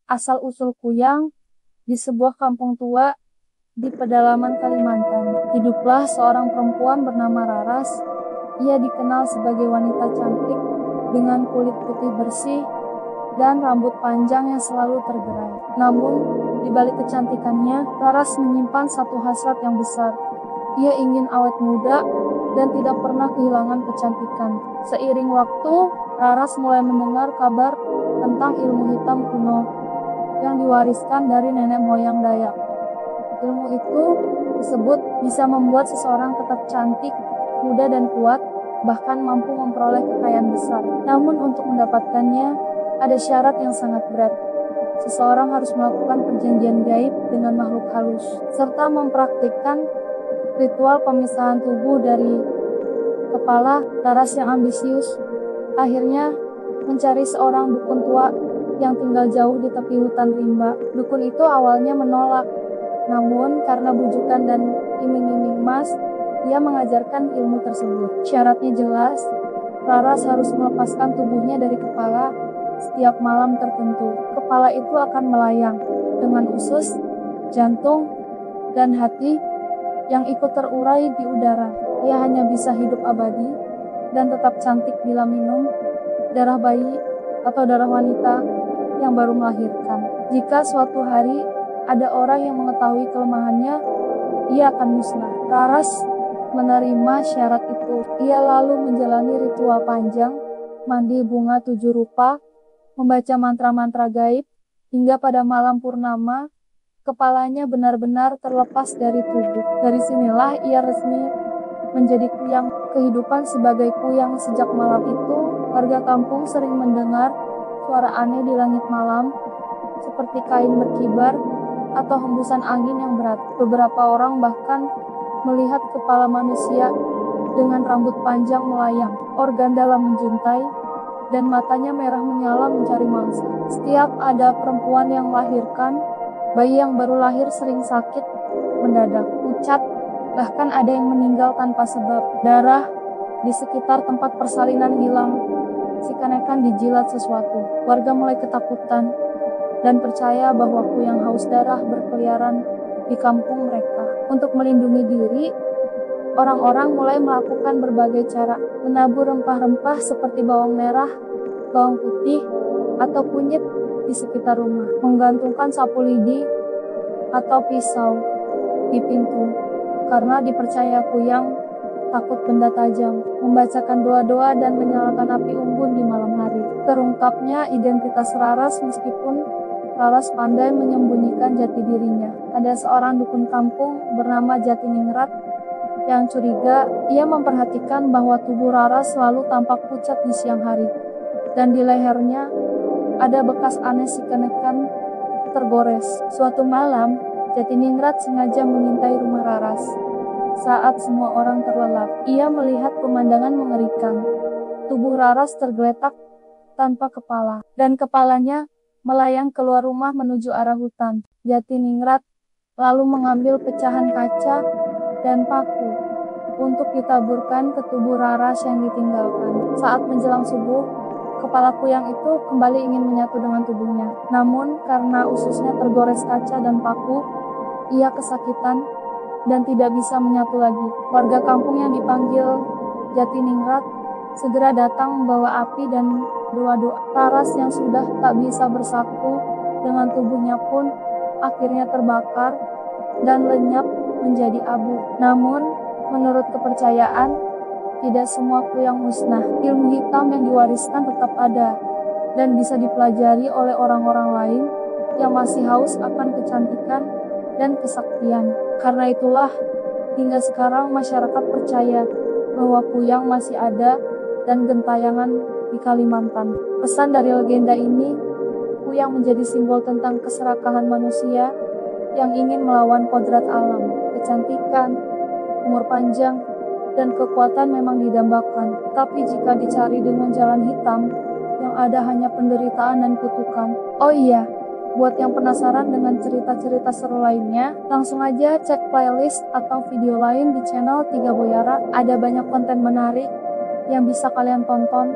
asal-usul Kuyang di sebuah kampung tua di pedalaman Kalimantan. Hiduplah seorang perempuan bernama Raras. Ia dikenal sebagai wanita cantik dengan kulit putih bersih dan rambut panjang yang selalu tergerai. Namun, di balik kecantikannya, Raras menyimpan satu hasrat yang besar. Ia ingin awet muda dan tidak pernah kehilangan kecantikan. Seiring waktu, Raras mulai mendengar kabar tentang ilmu hitam kuno yang diwariskan dari nenek moyang Dayak. Ilmu itu disebut bisa membuat seseorang tetap cantik, muda dan kuat, bahkan mampu memperoleh kekayaan besar. Namun untuk mendapatkannya, ada syarat yang sangat berat. Seseorang harus melakukan perjanjian gaib dengan makhluk halus, serta mempraktikkan ritual pemisahan tubuh dari kepala. Raras yang ambisius akhirnya mencari seorang dukun tua yang tinggal jauh di tepi hutan rimba. Dukun itu awalnya menolak, namun karena bujukan dan iming-iming emas, ia mengajarkan ilmu tersebut. Syaratnya jelas, Raras harus melepaskan tubuhnya dari kepala setiap malam tertentu. Kepala itu akan melayang dengan usus, jantung, dan hati yang ikut terurai di udara. Ia hanya bisa hidup abadi dan tetap cantik bila minum darah bayi atau darah wanita yang baru melahirkan. Jika suatu hari ada orang yang mengetahui kelemahannya, ia akan musnah. Raras menerima syarat itu. Ia lalu menjalani ritual panjang, mandi bunga 7 rupa, membaca mantra-mantra gaib, hingga pada malam purnama, kepalanya benar-benar terlepas dari tubuh. Dari sinilah ia resmi menjadi kuyang. Kehidupan sebagai kuyang sejak malam itu, warga kampung sering mendengar suara aneh di langit malam, seperti kain berkibar atau hembusan angin yang berat. Beberapa orang bahkan melihat kepala manusia dengan rambut panjang melayang, organ dalam menjuntai, dan matanya merah menyala mencari mangsa. Setiap ada perempuan yang melahirkan, bayi yang baru lahir sering sakit mendadak, pucat, bahkan ada yang meninggal tanpa sebab. Darah di sekitar tempat persalinan hilang, si kenekan dijilat sesuatu. Warga mulai ketakutan dan percaya bahwa kuyang haus darah berkeliaran di kampung mereka. Untuk melindungi diri, orang-orang mulai melakukan berbagai cara, menabur rempah-rempah seperti bawang merah, bawang putih, atau kunyit di sekitar rumah, menggantungkan sapu lidi atau pisau di pintu, karena dipercaya kuyang takut benda tajam, membacakan doa-doa dan menyalakan api unggun di malam hari. Terungkapnya identitas Raras meskipun Raras pandai menyembunyikan jati dirinya. Ada seorang dukun kampung bernama Jatiningrat yang curiga. Ia memperhatikan bahwa tubuh Raras selalu tampak pucat di siang hari, dan di lehernya ada bekas aneh si kenekan tergores. Suatu malam, Jatiningrat sengaja mengintai rumah Raras. Saat semua orang terlelap, ia melihat pemandangan mengerikan. Tubuh Raras tergeletak tanpa kepala, dan kepalanya melayang keluar rumah menuju arah hutan. Jatiningrat lalu mengambil pecahan kaca dan paku untuk ditaburkan ke tubuh Raras yang ditinggalkan. Saat menjelang subuh, kepala kuyang itu kembali ingin menyatu dengan tubuhnya. Namun karena ususnya tergores kaca dan paku, ia kesakitan dan tidak bisa menyatu lagi. Warga kampung yang dipanggil Jatiningrat segera datang membawa api dan doa-doa. Raras yang sudah tak bisa bersatu dengan tubuhnya pun akhirnya terbakar dan lenyap menjadi abu. Namun, menurut kepercayaan, tidak semua kuyang musnah. Ilmu hitam yang diwariskan tetap ada dan bisa dipelajari oleh orang-orang lain yang masih haus akan kecantikan dan kesaktian. Karena itulah, hingga sekarang masyarakat percaya bahwa kuyang masih ada dan gentayangan di Kalimantan. Pesan dari legenda ini, kuyang menjadi simbol tentang keserakahan manusia yang ingin melawan kodrat alam. Kecantikan, umur panjang, dan kekuatan memang didambakan. Tapi jika dicari dengan jalan hitam, yang ada hanya penderitaan dan kutukan. Oh iya, buat yang penasaran dengan cerita-cerita seru lainnya, langsung aja cek playlist atau video lain di channel Tiga Boyara. Ada banyak konten menarik yang bisa kalian tonton.